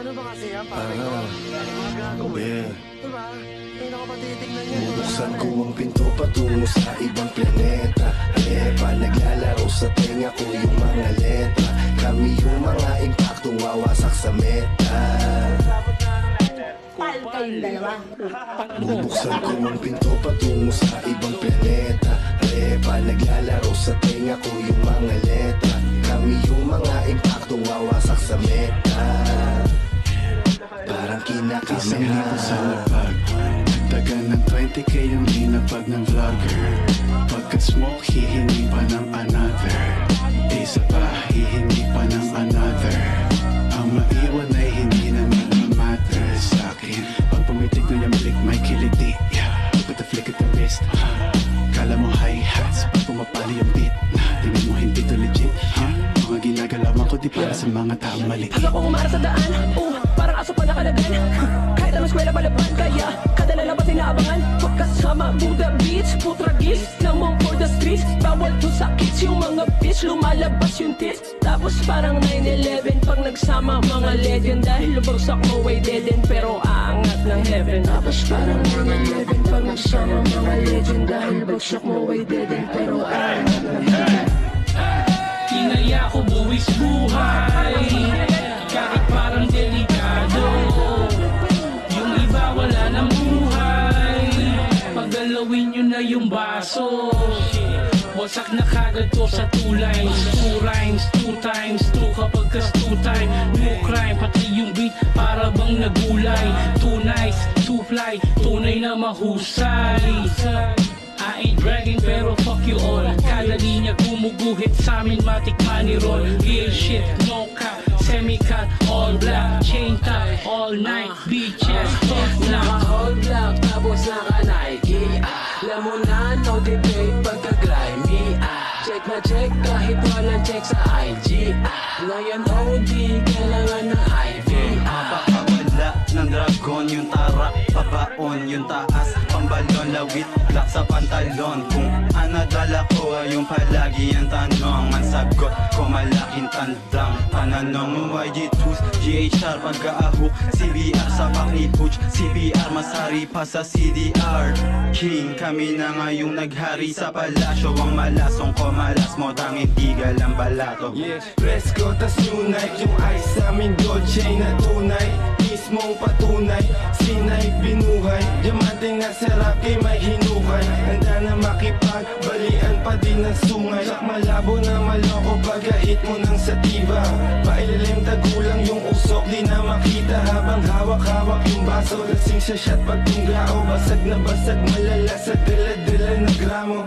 Ano ba kasi yan, pare ko? Mga gago eh. Diba? Ay, nakapatitignan yan. Bubuksan ko ang pinto patungo sa ibang planeta. Halepa, naglalaro sa tenga ko yung mga letra. Kami yung mga impaktong wawasak sa meta. Pal kayong dalawa. Bubuksan ko ang pinto patungo sa ibang planeta. Halepa, naglalaro sa tenga ko yung mga letra. Kami yung mga impaktong wawasak sa meta. Parang Isang kinakamera libo sa lapag. Nagdagan ng 20k yung linapag ng vlogger. Pagka-smoke, hihingi pa ng another. Isa pa, hihingi pa ng another. Ang maiwan ay hindi naman na-matter sa'kin. Pag pumitig na yung balik, may kiliti. Look at the flick of the wrist. Kala mo hi-hats, pag pumapali yung beat. Tingin mo hindi to legit. Mga ginagalawan ko di para sa mga taong maliit. Pag ako umara sa daan, parang aso pa nakalagan. Kahit anong eskwela palaban, kaya kada lalabas ay naabangan. Pagkasama, Buddha Beats, putragis lamang for the streets, bawal to sa kids. Yung mga bitch, lumalabas yung tits. Tapos parang 9/11 pag nagsama mga legend. Dahil lubagsak mo ay dead end, pero aangat ng heaven. Tapos parang 9/11 pag nagsama mga legend. Dahil lubagsak mo ay dead end, pero aangat ng heaven. Tinaya ko buwis buhay, kahit parang delikado. Yung iba wala ng buhay, paggalawin nyo na yung baso. Wasak na kagad to sa 2 lines, 2 rhymes, 2 times 2 kapag kas 2 time. No crime, pati yung beat para bang nagulay. Too nice, too fly, tunay na mahusay. I ain't bragging pero fuck you all. Kada linya gumuguhit sa amin, matik money roll. Real shit, no cap, semi-cut, all black. Chain top, all night, beaches, fuck now. All black, tapos naka-Nike. Alam mo na, no debate pagka-grimy. Check na check kahit walang check sa IG. Ngayon OD, kailangan ng IV. Papakawala ng dragon yung tarak, pabaon yung taas, pambalon, lawit, black sa pantalon. Kung anadala ko ay yung palagi ang tanong. Ang sagot ko malaking tandang pananong. YG2s, GHR, pag-aahok, CBR sa pakni Butch, CBR masari pa sa CDR. King, kami na ngayong naghari sa palasyo. Ang malasong ko malas mo, tanging tigal ang balato. Press ko tas new night. Yung ice sa amin Dolce na tunay. Mismong patunay, sinay binuhay. Diamante nga sarap kay may hinukay. Handa na makipagbalian pa din ng sungay. Sak malabo na maloko pag-hit mo ng sativa. Pailalim tagulang yung usok, di na makita. Habang hawak-hawak yung baso, lasing sa shot pag tunggao. Basag na basag malala sa dala-dala na gramo.